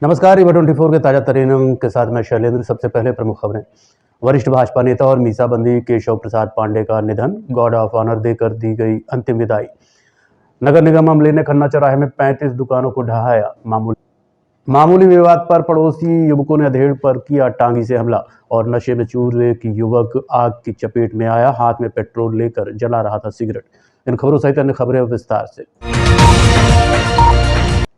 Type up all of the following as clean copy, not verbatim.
नमस्कार, ईवा 24 के ताजा तरीन के साथ मैं शैलेंद्र। सबसे पहले प्रमुख खबरें। वरिष्ठ भाजपा नेता और मीसाबंदी केशव प्रसाद पांडे का निधन, गार्ड ऑफ ऑनर देकर दी गई अंतिम विदाई। नगर निगम अमले ने खन्ना चौराहे में 35 दुकानों को ढहाया। मामूली विवाद पर पड़ोसी युवकों ने अधेड़ पर किया टांगी से हमला और नशे में चूर एक युवक आग की चपेट में आया। हाथ में पेट्रोल लेकर जला रहा था सिगरेट। इन खबरों सहित अन्य खबरें विस्तार से।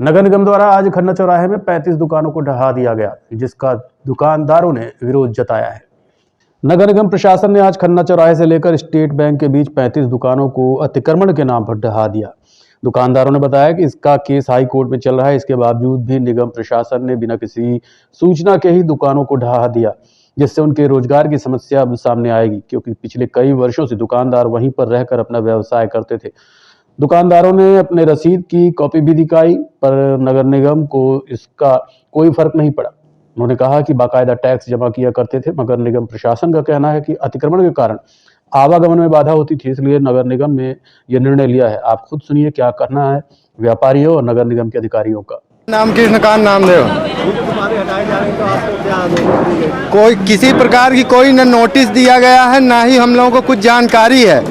नगर निगम द्वारा आज खन्ना चौराहे में 35 दुकानों को ढहा दिया गया, जिसका दुकानदारों ने विरोध जताया है। नगर निगम प्रशासन ने आज खन्ना चौराहे से लेकर स्टेट बैंक के बीच 35 दुकानों को अतिक्रमण के नाम पर ढहा दिया। दुकानदारों ने बताया कि इसका केस हाई कोर्ट में चल रहा है। इसके बावजूद भी निगम प्रशासन ने बिना किसी सूचना के ही दुकानों को ढहा दिया, जिससे उनके रोजगार की समस्या अब सामने आएगी, क्योंकि पिछले कई वर्षों से दुकानदार वहीं पर रहकर अपना व्यवसाय करते थे। दुकानदारों ने अपने रसीद की कॉपी भी दिखाई, पर नगर निगम को इसका कोई फर्क नहीं पड़ा। उन्होंने कहा कि बाकायदा टैक्स जमा किया करते थे। मगर निगम प्रशासन का कहना है कि अतिक्रमण के कारण आवागमन में बाधा होती थी, इसलिए नगर निगम ने यह निर्णय लिया है। आप खुद सुनिए क्या कहना है व्यापारियों और नगर निगम के अधिकारियों का। नाम कृष्णकांत नामदेव। कोई किसी प्रकार की कोई न नोटिस दिया गया है, ना ही हम लोगों को कुछ जानकारी है।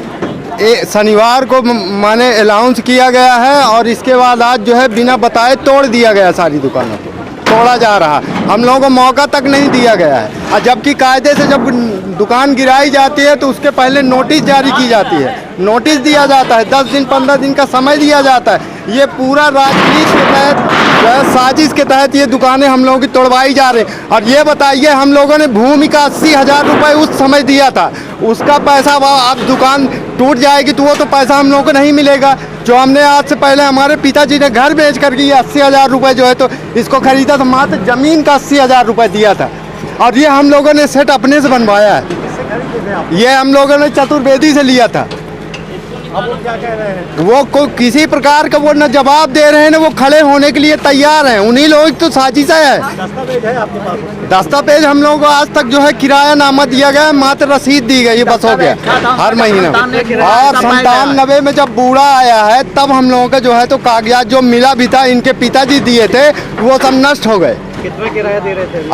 शनिवार को माने अलाउंस किया गया है और इसके बाद आज जो है बिना बताए तोड़ दिया गया। सारी दुकानों को तोड़ा जा रहा, हम लोगों को मौका तक नहीं दिया गया है। और जबकि कायदे से जब दुकान गिराई जाती है तो उसके पहले नोटिस जारी की जाती है, नोटिस दिया जाता है, 10 दिन 15 दिन का समय दिया जाता है। ये पूरा राजनीति के तहत साजिश के तहत ये दुकानें हम लोगों की तोड़वाई जा रही। और ये बताइए, हम लोगों ने भूमि का 80,000 रुपये उस समय दिया था, उसका पैसा अब दुकान टूट जाएगी तो वो तो पैसा हम लोगों को नहीं मिलेगा। जो हमने आज से पहले हमारे पिताजी ने घर बेच करके ये 80,000 रुपये जो है तो इसको खरीदा था, मात्र जमीन का 80,000 रुपये दिया था। और ये हम लोगों ने सेट अपने से बनवाया है। ये हम लोगों ने चतुर्वेदी से लिया था। अब वो क्या कह रहे हैं? वो किसी प्रकार का वो न जवाब दे रहे हैं, ना वो खड़े होने के लिए तैयार हैं। उन्हीं लोग तो साजिश है। दस्तावेज है आपके पास? दस्तावेज हम लोगों को आज तक जो है किराया नामा दिया गया, मात्र रसीद दी गई, बस हो गया हर महीने। और 97 में जब बूढ़ा आया है तब हम लोगों का जो है तो कागजात जो मिला भी था, इनके पिताजी दिए थे, वो सब नष्ट हो गए। कितना किराया दे रहे थे?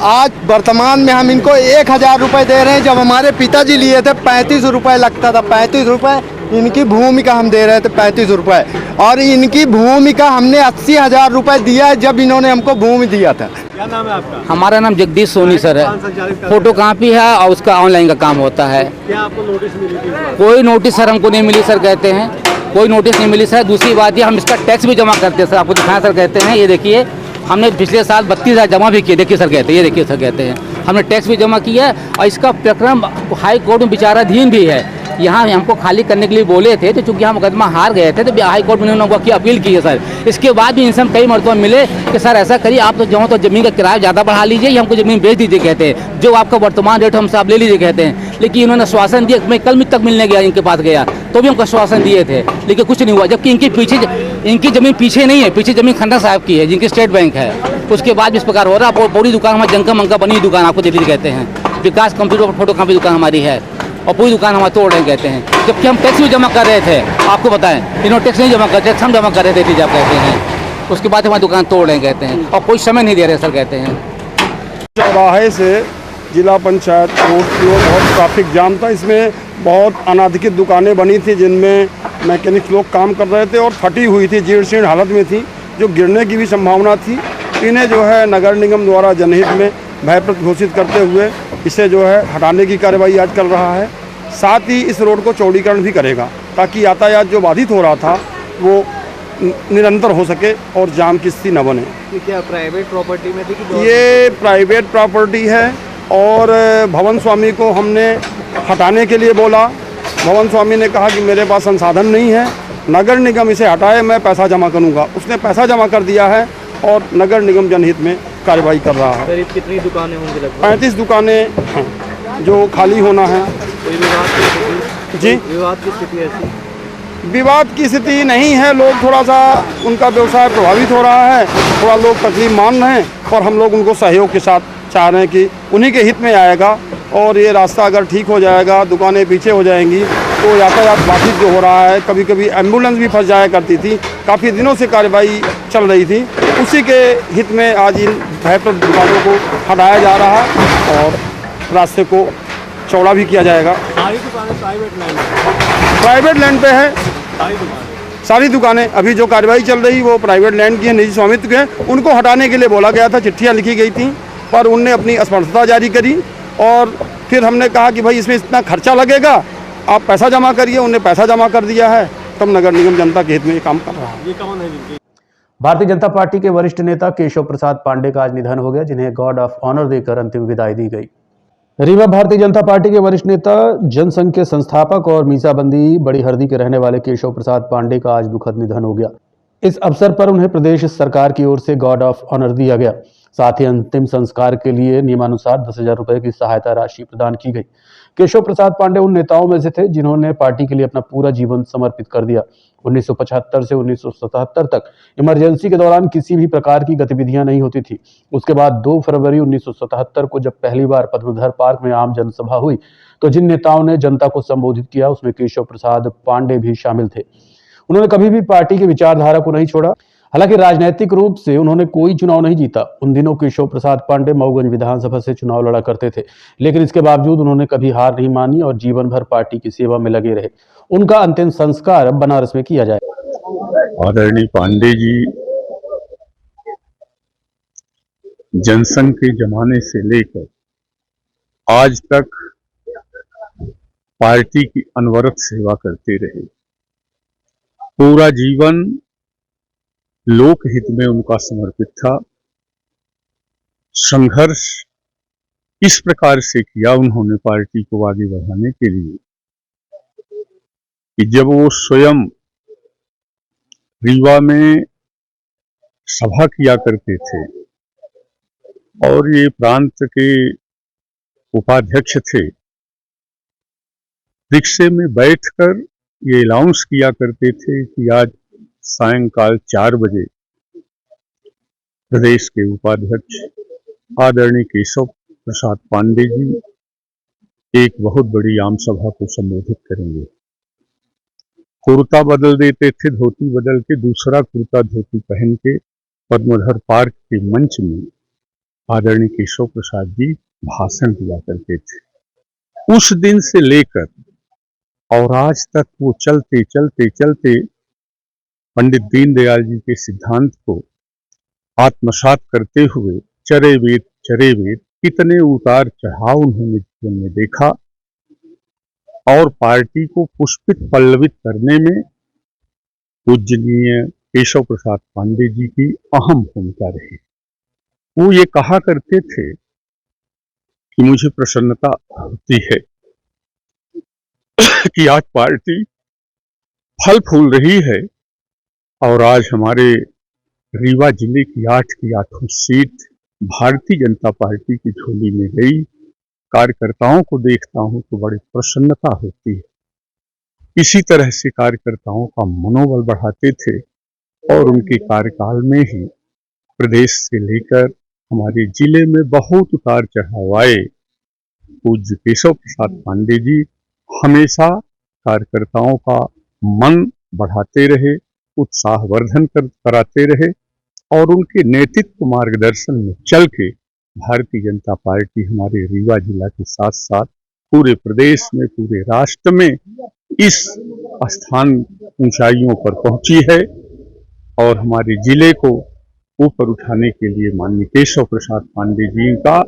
आज वर्तमान में हम इनको 1,000 रुपये दे रहे हैं। जब हमारे पिताजी लिए थे 35 रुपये लगता था। 35 रुपये इनकी भूमि का हम दे रहे थे, 35 रुपये। और इनकी भूमि का हमने 80,000 रुपये दिया है जब इन्होंने हमको भूमि दिया था। क्या नाम है आपका? हमारा नाम जगदीश सोनी सर है। फोटो कापी है और उसका ऑनलाइन का काम होता है। क्या आपको नोटिस मिली थी? कोई नोटिस सर हमको नहीं मिली सर, कहते हैं कोई नोटिस नहीं मिली सर। दूसरी बात ये, हम इसका टैक्स भी जमा करते हैं सर, आपको दिखाया सर, कहते हैं ये देखिए हमने पिछले साल 32,000 जमा भी किए। देखिए सर, कहते हैं ये देखिए सर, कहते हैं हमने टैक्स भी जमा किया है। और इसका प्रकरण हाई कोर्ट में विचाराधीन भी है। यहाँ हमको खाली करने के लिए बोले थे, तो चूंकि हम मुकदमा हार गए थे तो हाई कोर्ट में उन्होंने की अपील की है सर। इसके बाद भी इनसे हम कई मरतबा मिले कि सर ऐसा करिए, आप तो जो तो ज़मीन का किराया ज़्यादा बढ़ा लीजिए या हमको ज़मीन बेच दीजिए, कहते हैं जो आपका वर्तमान रेट हमसे आप ले लीजिए, कहते हैं। लेकिन इन्होंने आश्वासन दिया। मैं कल तक मिलने गया, इनके पास गया तो भी हमको आश्वासन दिए थे, लेकिन कुछ नहीं हुआ। जबकि इनकी ज़मीन पीछे नहीं है, पीछे ज़मीन खन्ना साहब की है, जिनकी स्टेट बैंक है। उसके बाद भी इस प्रकार हो रहा है। पूरी दुकान हमारी जंका मंका बनी दुकान आपको दे दी, कहते हैं विकास कंप्यूटर फोटो कापी दुकान हमारी है और पूरी दुकान हमारे तोड़ रहे हैं, कहते हैं। जबकि हम टैक्स भी जमा कर रहे थे, आपको बताएं इन्होंने टैक्स नहीं जमा कर, टैक्स हम जमा कर रहे थे जब, कहते हैं। उसके बाद हमारी दुकान तोड़ रहे हैं, कहते हैं, और कोई समय नहीं दे रहे सर, कहते हैं। चौराहे से जिला पंचायत रोड की ओर बहुत ट्रैफिक जाम था। इसमें बहुत अनाधिकृत दुकानें बनी थी जिनमें मैकेनिक लोग काम कर रहे थे और फटी हुई थी, जीर्ण शीर्ण हालत में थी, जो गिरने की भी संभावना थी। इन्हें जो है नगर निगम द्वारा जनहित में भयप्रद घोषित करते हुए इसे जो है हटाने की कार्रवाई आज कर रहा है। साथ ही इस रोड को चौड़ीकरण भी करेगा ताकि यातायात जो बाधित हो रहा था वो निरंतर हो सके और जाम की स्थिति न बने। क्या प्राइवेट प्रॉपर्टी में थी कि ये प्राइवेट प्रॉपर्टी है और भवन स्वामी को हमने हटाने के लिए बोला। भवन स्वामी ने कहा कि मेरे पास संसाधन नहीं है, नगर निगम इसे हटाए, मैं पैसा जमा करूंगा। उसने पैसा जमा कर दिया है और नगर निगम जनहित में कार्रवाई कर रहा है। करीब कितनी दुकानें होंगी? लगभग 35 दुकानें जो खाली होना है। कोई विवाद की स्थिति? जी, विवाद की स्थिति ऐसी? विवाद की स्थिति नहीं है। लोग थोड़ा सा उनका व्यवसाय प्रभावित हो रहा है, थोड़ा लोग तकलीफ मान रहे हैं और हम लोग उनको सहयोग के साथ चाह रहे हैं कि उन्हीं के हित में आएगा। और ये रास्ता अगर ठीक हो जाएगा, दुकानें पीछे हो जाएंगी तो यातायात बाधित जो हो रहा है, कभी कभी एम्बुलेंस भी फंस जाया करती थी। काफ़ी दिनों से कार्रवाई चल रही थी, उसी के हित में आज इन भयप्रद दुकानों को हटाया जा रहा है और रास्ते को चौड़ा भी किया जाएगा। सारी दुकानें प्राइवेट लैंड पे है, सारी दुकानें। अभी जो कार्रवाई चल रही वो प्राइवेट लैंड की है, निजी स्वामित्व के हैं। उनको हटाने के लिए बोला गया था, चिट्ठियाँ लिखी गई थी, पर उनने अपनी असमर्थता जारी करी और फिर हमने कहा कि भाई इसमें इतना खर्चा लगेगा, आप पैसा जमा करिए। उन्हें पैसा जमा कर दिया है, तब नगर निगम जनता के हित में ये काम कर रहा है। ये कौन है जिनकी? भारतीय जनता पार्टी के वरिष्ठ नेता केशव प्रसाद पांडे का आज निधन हो गया, जिन्हें गॉर्ड ऑफ ऑनर देकर अंतिम विदाई दी गई। रीवा भारतीय जनता पार्टी के वरिष्ठ नेता, जनसंघ के संस्थापक और मीसाबंदी बड़ी हरदी के रहने वाले केशव प्रसाद पांडे का आज दुखद निधन हो गया। इस अवसर पर उन्हें प्रदेश सरकार की ओर से गॉर्ड ऑफ ऑनर दिया गया। साथ ही अंतिम संस्कार के लिए नियमानुसार 10,000 रुपए की सहायता राशि प्रदान की गई। केशव प्रसाद पांडे उन नेताओं में से थे जिन्होंने पार्टी के लिए अपना पूरा जीवन समर्पित कर दिया। 1975 से 1977 तक इमरजेंसी के दौरान किसी भी प्रकार की गतिविधियां नहीं होती थी। उसके बाद 2 फरवरी 1977 को जब पहली बार पद्मधर पार्क में आम जनसभा हुई तो जिन नेताओं ने जनता को संबोधित किया उसमें केशव प्रसाद पांडे भी शामिल थे। उन्होंने कभी भी पार्टी की विचारधारा को नहीं छोड़ा। हालांकि राजनीतिक रूप से उन्होंने कोई चुनाव नहीं जीता। उन दिनों केशव प्रसाद पांडे मऊगंज विधानसभा से चुनाव लड़ा करते थे, लेकिन इसके बावजूद उन्होंने कभी हार नहीं मानी और जीवन भर पार्टी की सेवा में लगे रहे। उनका अंतिम संस्कार बनारस में किया जाएगा। आदरणीय पांडे जी जनसंघ के जमाने से लेकर आज तक पार्टी की अनवरत सेवा करते रहे। पूरा जीवन लोकहित में उनका समर्पित था। संघर्ष इस प्रकार से किया उन्होंने पार्टी को आगे बढ़ाने के लिए कि जब वो स्वयं रीवा में सभा किया करते थे और ये प्रांत के उपाध्यक्ष थे, रिक्शे में बैठकर ये अनाउंस किया करते थे कि आज सायंकाल 4 बजे प्रदेश के उपाध्यक्ष आदरणीय केशव प्रसाद पांडे जी एक बहुत बड़ी आम सभा को संबोधित करेंगे। कुर्ता बदल देते थे, धोती बदल के दूसरा कुर्ता धोती पहन के पद्मधर पार्क के मंच में आदरणीय केशव प्रसाद जी भाषण दिया करते थे। उस दिन से लेकर और आज तक वो चलते चलते चलते पंडित दीनदयाल जी के सिद्धांत को आत्मसात करते हुए चरे वेद कितने उतार चढ़ाव उन्होंने जीवन में देखा और पार्टी को पुष्पित पल्लवित करने में पूजनीय केशव प्रसाद पांडे जी की अहम भूमिका रही। वो ये कहा करते थे कि मुझे प्रसन्नता होती है कि आज पार्टी फल फूल रही है और आज हमारे रीवा जिले की 8 की 8 सीट भारतीय जनता पार्टी की झोली में गई। कार्यकर्ताओं को देखता हूं तो बड़ी प्रसन्नता होती है। इसी तरह से कार्यकर्ताओं का मनोबल बढ़ाते थे और उनके कार्यकाल में ही प्रदेश से लेकर हमारे जिले में बहुत उतार चढ़ाव आए। पूज्य केशव प्रसाद पांडे जी हमेशा कार्यकर्ताओं का मन बढ़ाते रहे, उत्साहवर्धन कराते रहे और उनके नेतृत्व मार्गदर्शन में चल के भारतीय जनता पार्टी हमारे रीवा जिला के साथ साथ पूरे प्रदेश में, पूरे राष्ट्र में इस स्थान ऊंचाइयों पर पहुंची है और हमारे जिले को ऊपर उठाने के लिए माननीय केशव प्रसाद पांडे जी का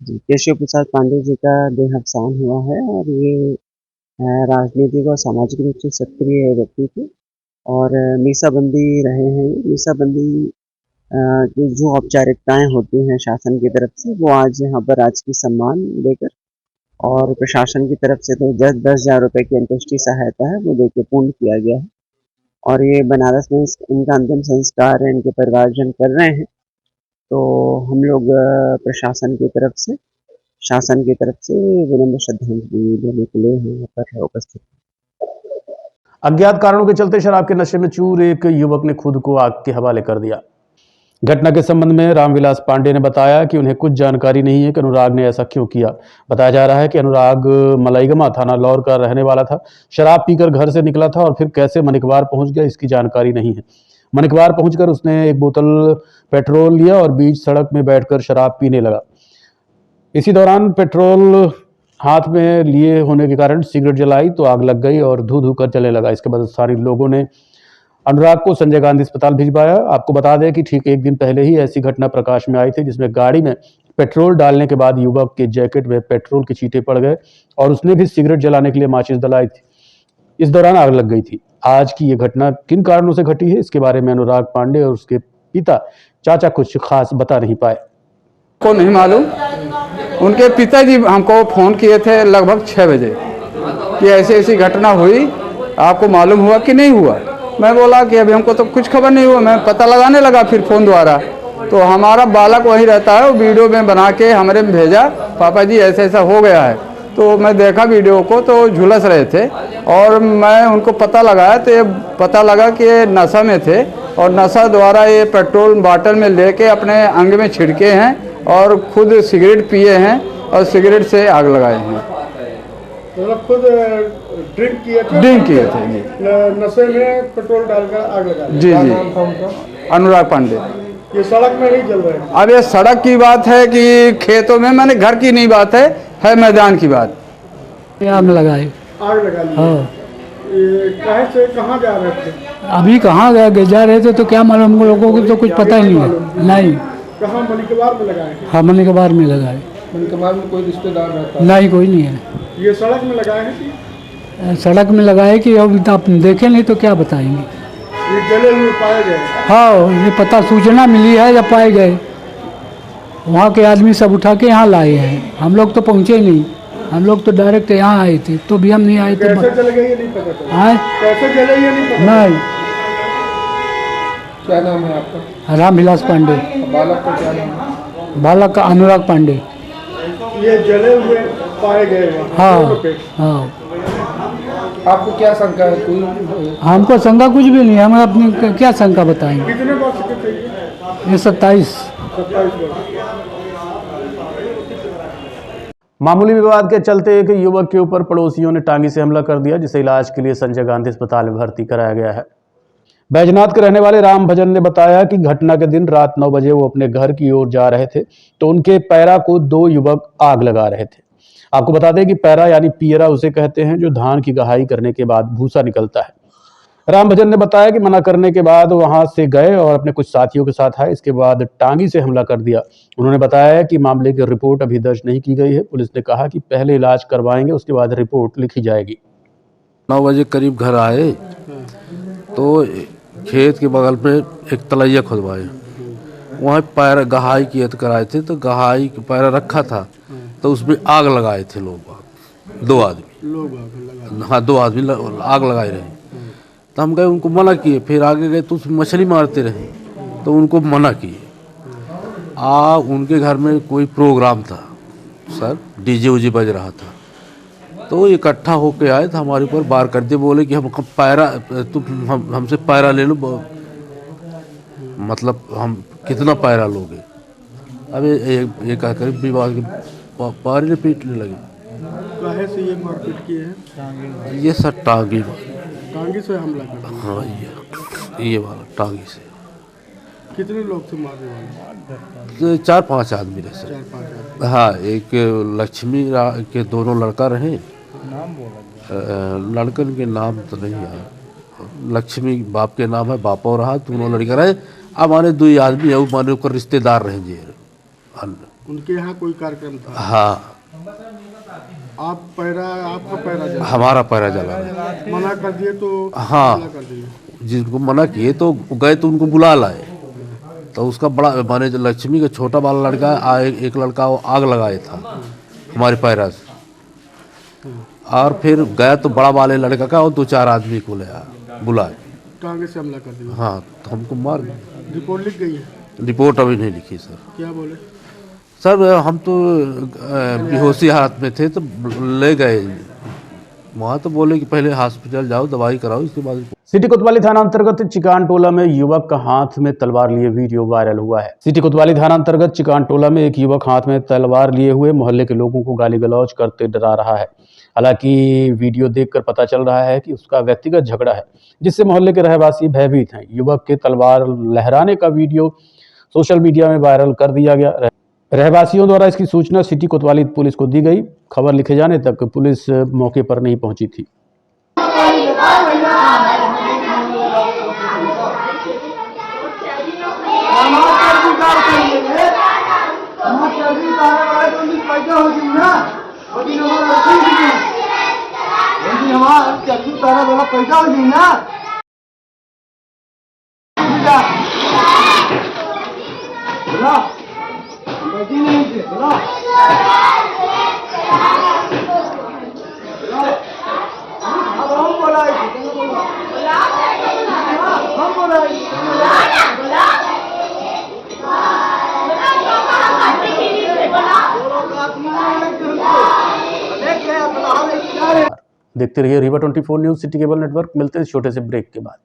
केशव प्रसाद पांडे जी का देहावसान हुआ है और ये राजनीतिक और सामाजिक रूप से सक्रिय व्यक्ति थे और मीसाबंदी रहे हैं। मीसाबंदी की जो औपचारिकताएं होती हैं शासन की तरफ से वो आज यहाँ पर राजकीय सम्मान देकर और प्रशासन की तरफ से तो 10,000 रुपए की अंत्येष्टि सहायता है वो देकर पूर्ण किया गया है और ये बनारस में इनका अंतिम संस्कार इनके परिवारजन कर रहे हैं। तो हम लोग प्रशासन की तरफ से, शासन की तरफ से विनम्र श्रद्धांजलि देने के लिए यहाँ पर उपस्थित हैं। अज्ञात कारणों के चलते शराब के नशे में चूर एक युवक ने खुद को आग के हवाले कर दिया। घटना के संबंध में रामविलास पांडे ने बताया कि उन्हें कुछ जानकारी नहीं है कि अनुराग ने ऐसा क्यों किया। बताया जा रहा है कि अनुराग मलाईगमा थाना लौर का रहने वाला था। शराब पीकर घर से निकला था और फिर कैसे मनिकवार पहुंच गया इसकी जानकारी नहीं है। मनिकवार पहुंचकर उसने एक बोतल पेट्रोल लिया और बीच सड़क में बैठकर शराब पीने लगा। इसी दौरान पेट्रोल हाथ में लिए होने के कारण सिगरेट जलाई तो आग लग गई और धू धू कर जलने लगा। इसके बाद स्थानीय लोगों ने अनुराग को संजय गांधी अस्पताल भिजवाया। आपको बता दें कि ठीक एक दिन पहले ही ऐसी घटना प्रकाश में आई थी, जिसमें गाड़ी में पेट्रोल डालने के बाद युवक के जैकेट में पेट्रोल के छींटे पड़ गए और उसने भी सिगरेट जलाने के लिए माचिस जलाई थी। इस दौरान आग लग गई थी। आज की ये घटना किन कारणों से घटी है, इसके बारे में अनुराग पांडे और उसके पिता चाचा कुछ खास बता नहीं पाए। को नहीं मालूम। उनके पिताजी हमको फ़ोन किए थे लगभग 6 बजे कि ऐसी ऐसी घटना हुई, आपको मालूम हुआ कि नहीं हुआ। मैं बोला कि अभी हमको तो कुछ खबर नहीं हुआ। मैं पता लगाने लगा फिर फ़ोन द्वारा, तो हमारा बालक वहीं रहता है, वो वीडियो में बना के हमारे में भेजा, पापा जी ऐसा ऐसा हो गया है। तो मैं देखा वीडियो को तो झुलस रहे थे और मैं उनको पता लगाया तो ये पता लगा कि ये नशा में थे और नशा द्वारा ये पेट्रोल बाटल में लेके अपने अंग में छिड़के हैं और खुद सिगरेट पिए हैं और सिगरेट से आग लगाए हैं। मतलब खुद ड्रिंक किए थे जी। नशे में पेट्रोल डालकर आग लगा जी जी, अनुराग पांडे। ये सड़क में नहीं जल रहे हैं। अब ये सड़क की बात है कि खेतों में, मैंने घर की नहीं बात है मैदान की बात। आग लगाए। आग लगा ली। हाँ। ये कहाँ से कहाँ जा रहे थे? अभी कहाँ जा रहे थे तो क्या मालूम, हम लोगों को तो कुछ पता ही नहीं है। नहीं। कहाँ मलिकवार में लगाए? हाँ, मलिकवार में लगाए। मलिकवार में कोई रिश्तेदार रहता है? नहीं, कोई नहीं है। ये सड़क में लगाए हैं कि? सड़क में लगाए कि अब आप देखे नहीं तो क्या बताएंगे। ये जले हुए पाए गए? हाँ, ये पता सूचना मिली है जब पाए गए, वहाँ के आदमी सब उठा के यहाँ लाए हैं। हम लोग तो पहुँचे नहीं, हम लोग तो डायरेक्ट यहाँ आए थे, तो भी हम नहीं आए थे। कैसे जल गई ये नहीं पता चला? हाँ, कैसे जले ये नहीं पता? नहीं। क्या नाम है आपका? रामविलास पांडे। बालक का क्या नाम है? बालक का अनुराग पांडे। ये जले हुए पाए गए वहाँ? हाँ हाँ। आपको क्या शंका है? कोई हमको शंका कुछ भी नहीं है, हम अपनी क्या शंका बताएंगे। कितने वर्ष के थे? ये 27 वर्ष। मामूली विवाद के चलते एक युवक के ऊपर पड़ोसियों ने टांगी से हमला कर दिया, जिसे इलाज के लिए संजय गांधी अस्पताल में भर्ती कराया गया है। बैजनाथ के रहने वाले राम भजन ने बताया कि घटना के दिन रात 9 बजे वो अपने घर की ओर जा रहे थे तो उनके पैरा को 2 युवक आग लगा रहे थे। आपको बता दें कि पैरा यानी पियरा उसे कहते हैं जो धान की गहाई करने के बाद भूसा निकलता है। राम भजन ने बताया कि मना करने के बाद वहां से गए और अपने कुछ साथियों के साथ आए। इसके बाद टांगी से हमला कर दिया। उन्होंने बताया कि मामले की रिपोर्ट अभी दर्ज नहीं की गई है। पुलिस ने कहा कि पहले इलाज करवाएंगे, उसके बाद रिपोर्ट लिखी जाएगी। 9 बजे करीब घर आए तो खेत के बगल में एक तलैया खुदवाए, वहाँ पैर गहाई किए कराए थे, तो गहाई पैरा रखा था तो उसमें आग लगाए थे लोग, 2 आदमी। हाँ, 2 आदमी आग लगाए रहे। तो हम गए, उनको मना किए, फिर आगे गए तो उसमें मछली मारते रहे तो उनको मना किए। उनके घर में कोई प्रोग्राम था सर, डीजे उजे बज रहा था, तो इकट्ठा होके आए तो हमारे ऊपर वार कर दिए। बोले कि हम पैरा, तुम हमसे पैरा ले लो, मतलब हम कितना पैरा लोगे। अब ये कहकर विवाद के पारी पीटने लगे। काहे से ये मारपीट किए हैं? ये सर टांगी से हमला कर? हाँ, ये वाला टांगी से। कितने लोग थे मारने वाले? 4-5 आदमी रहे सर। हाँ, एक लक्ष्मी के 2 लड़का रहे, लड़कन के नाम तो नहीं है। लक्ष्मी बाप के नाम है, बापा रहा, 2 लड़का रहे। अब माने 2 आदमी है, वो माने ऊपर रिश्तेदार रहे जी। उनके यहाँ कोई कार्यक्रम था? हाँ। आपका पैरा जला? हमारा पैरा जला। मना कर दिए तो? हाँ, जिनको मना किए तो गए तो उनको बुला लाए, तो उसका बड़ा माने जो लक्ष्मी का छोटा वाला लड़का एक लड़का वो आग लगाया था हमारे पैरा से, और फिर गया तो बड़ा वाले लड़का का और 2-4 आदमी को बुलाए, टांगे से हमला कर दिया। हाँ, तो हमको मार दिया। रिपोर्ट लिख गई है? रिपोर्ट अभी नहीं लिखी सर। क्या बोले सर? हम तो बेहोशी हालत में थे तो ले गए वहाँ, तो बोले कि पहले हॉस्पिटल जाओ, दवाई कराओ, इसके बाद। सिटी कोतवाली थाना अंतर्गत चिकान टोला में युवक का हाथ में तलवार लिए वीडियो वायरल हुआ है। सिटी कोतवाली थाना अंतर्गत चिकान टोला में एक युवक हाथ में तलवार लिए हुए मोहल्ले के लोगों को गाली गलौज करते डरा रहा है। हालांकि वीडियो देखकर पता चल रहा है कि उसका व्यक्तिगत झगड़ा है, जिससे मोहल्ले के रहवासी भयभीत हैं। युवक के तलवार लहराने का वीडियो सोशल मीडिया में वायरल कर दिया गया। रहवासियों द्वारा इसकी सूचना सिटी कोतवाली पुलिस को दी गई। खबर लिखे जाने तक पुलिस मौके पर नहीं पहुंची थी। देखते रहिए Rewa 24 news city cable network. मिलते हैं छोटे से ब्रेक के बाद।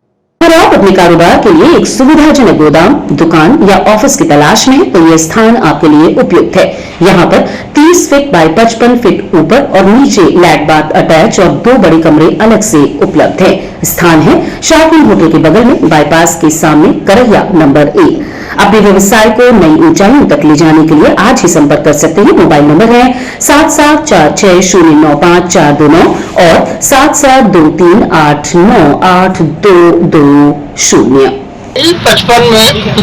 अगर आप अपने कारोबार के लिए एक सुविधाजनक गोदाम, दुकान या ऑफिस की तलाश में हैं, तो ये स्थान आपके लिए उपयुक्त है। यहाँ पर 30 फीट बाय 55 फीट ऊपर और नीचे लैट बाथ अटैच और 2 बड़े कमरे अलग से उपलब्ध है। स्थान है शार्किन होटल के बगल में, बाईपास के सामने, करहिया नंबर 1। अपने व्यवसाय को नई ऊंचाइयों तक ले जाने के लिए आज ही संपर्क कर सकते हैं। मोबाइल नंबर है 7746095429 और 7723898220।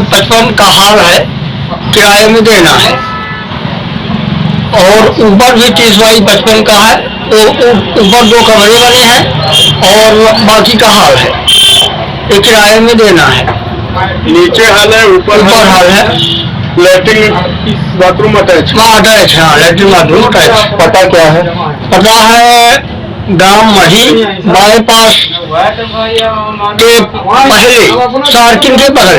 55 का हाल है, किराए में देना है और ऊपर भी 30 बाई 55 का है। तो ऊपर 2 कमरे बने हैं और बाकी का हाल है, ये किराए में देना है। नीचे हाल है, ऊपर हाल है, लैट्रिन बाथरूम अटैच। अटैच, हाँ, लैट्रिन बाथरूम अटैच। पता क्या है? पता है ग्राम मही बाईपास के पहले, सार्किन के बगल,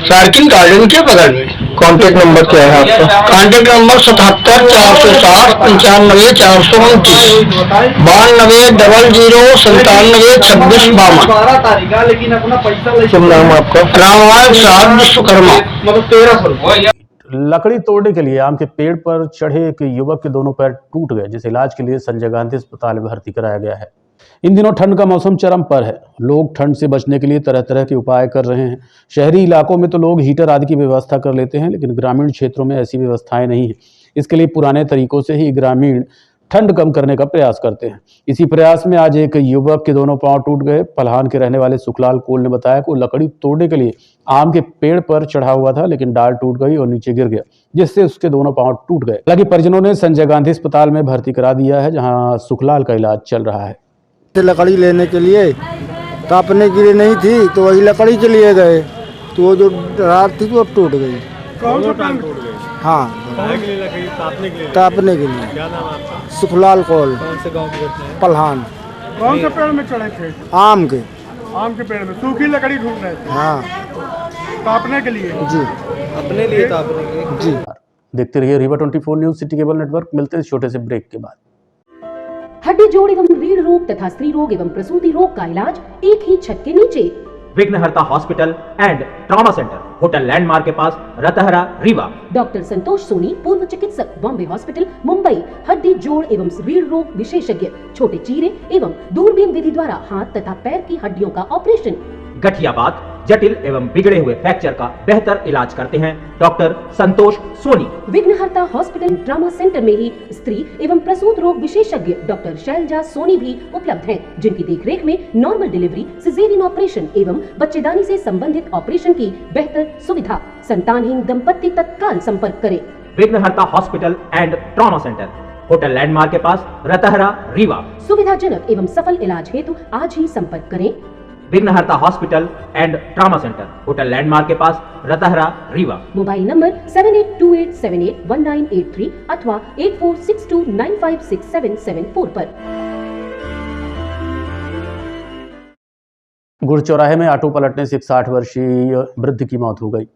सार्किन गार्डन के बगल में। कॉन्टेक्ट नंबर क्या है आपका? Contact number 77 460 95 429 92 00 97 26 52। लेकिन अपना पैसा शुभ नाम आपका? राम साहब विश्वकर्मा। मतलब 1300। लकड़ी तोड़ने के लिए आम के पेड़ पर चढ़े एक युवक के दोनों पैर टूट गए, जिसे इलाज के लिए संजय गांधी अस्पताल में भर्ती कराया गया है। इन दिनों ठंड का मौसम चरम पर है। लोग ठंड से बचने के लिए तरह तरह के उपाय कर रहे हैं। शहरी इलाकों में तो लोग हीटर आदि की व्यवस्था कर लेते हैं, लेकिन ग्रामीण क्षेत्रों में ऐसी व्यवस्थाएं नहीं है। इसके लिए पुराने तरीकों से ही ग्रामीण ठंड कम करने का प्रयास करते हैं। इसी प्रयास में आज एक युवक के दोनों पांव टूट गए। पलहान के रहने वाले सुखलाल कोल ने बताया कि वो लकड़ी तोड़ने के लिए आम के पेड़ पर चढ़ा हुआ था, लेकिन डाल टूट गई और नीचे गिर गया, जिससे उसके दोनों पांव टूट गए। हालांकि परिजनों ने संजय गांधी अस्पताल में भर्ती करा दिया है, जहां सुखलाल का इलाज चल रहा है। लकड़ी लेने के लिए तापने के लिए नहीं थी, तो वही लकड़ी के लिए गए, तो वो जो रात थी वो अब टूट गई। कौन सा टांग टूट गई? हाँ, तापने के लिए। तापने के लिए। क्या नाम आपका? सुखलाल कौल। कौन से गांव के घटना है? पलहान। कौन से पेड़ में चढ़े थे? आम के। आम के पेड़ में सूखी लकड़ी ढूंढ रहे थे। हाँ, तापने के लिए। जी, अपने लिए तापने के लिए। जी। देखते रहिए Rewa 24 news city cable network. मिलते हैं छोटे से ब्रेक के बाद। हड्डी जोड़ एवं रीढ़ रोग तथा स्त्री रोग एवं प्रसूति रोग का इलाज एक ही छत के नीचे। विघ्नहर्ता hospital and trauma centre, hotel landmark के पास, रतहरा, रीवा। डॉक्टर संतोष सोनी, पूर्व चिकित्सक, बॉम्बे हॉस्पिटल, मुंबई। हड्डी जोड़ एवं रीढ़ रोग विशेषज्ञ, छोटे चीरे एवं दूरबीन विधि द्वारा हाथ तथा पैर की हड्डियों का ऑपरेशन। गठियाबात, जटिल एवं बिगड़े हुए फ्रैक्चर का बेहतर इलाज करते हैं डॉक्टर संतोष सोनी। विघ्नहर्ता हॉस्पिटल ट्रॉमा सेंटर में ही स्त्री एवं प्रसूत रोग विशेषज्ञ डॉक्टर शैलजा सोनी भी उपलब्ध हैं, जिनकी देखरेख में नॉर्मल डिलीवरी, सिजेरियन ऑपरेशन एवं बच्चेदानी से संबंधित ऑपरेशन की बेहतर सुविधा। संतानहीन दंपत्ति तत्काल संपर्क करें। विघ्नहर्ता hospital and trauma centre, hotel landmark के पास, रतहरा, रीवा। सुविधाजनक एवं सफल इलाज हेतु आज ही संपर्क करें। विघ्नहर्ता hospital and trauma centre, hotel landmark के पास, रतहरा, रीवा। मोबाइल नंबर 7828781983 अथवा 8462956774 पर। गुड़ चौराहे में ऑटो पलटने से एक 60 वर्षीय वृद्ध की मौत हो गई।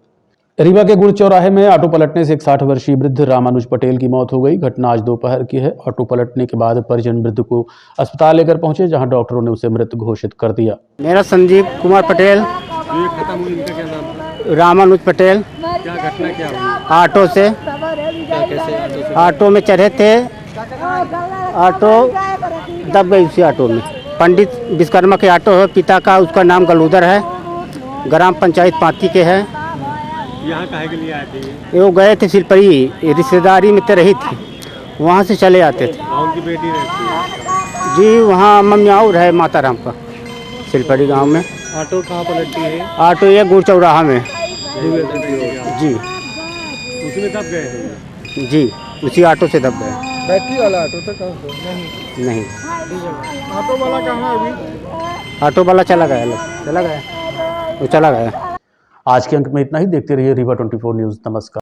रीवा के गुड़ चौराहे में ऑटो पलटने से एक 60 वर्षीय वृद्ध रामानुज पटेल की मौत हो गई। घटना आज दोपहर की है। ऑटो पलटने के बाद परिजन वृद्ध को अस्पताल लेकर पहुंचे, जहां डॉक्टरों ने उसे मृत घोषित कर दिया। मेरा संजीव कुमार पटेल। खत्म हुई, इनका क्या नाम था? रामानुज पटेल। क्या घटना क्या हुई? ऑटो से क्या कैसे ऑटो में चढ़े थे, ऑटो दब गई उसी ऑटो में। पंडित विश्वकर्मा के ऑटो है, पिता का उसका नाम गलूदर है, ग्राम पंचायत पाती के है। यहाँ काहे के लिए आए थे? वो गए थे सिलपरी, रिश्तेदारी में तो रही थी, वहाँ से चले आते थे। उनकी बेटी रहती है जी, वहाँ मम्याऊर है माता राम का, सिलपरी गांव में। ऑटो कहाँ पलटी है? ऑटो ये गुड़ चौराहा में जी। उसी में दब गए थे? जी, उसी ऑटो से दब गए। बैटरी वाला ऑटो था? नहीं, ऑटो वाला कहाँ है अभी? ऑटो वाला चला गया, वो चला गया। आज के अंक में इतना ही। देखते रहिए रीवा 24 न्यूज़। नमस्कार।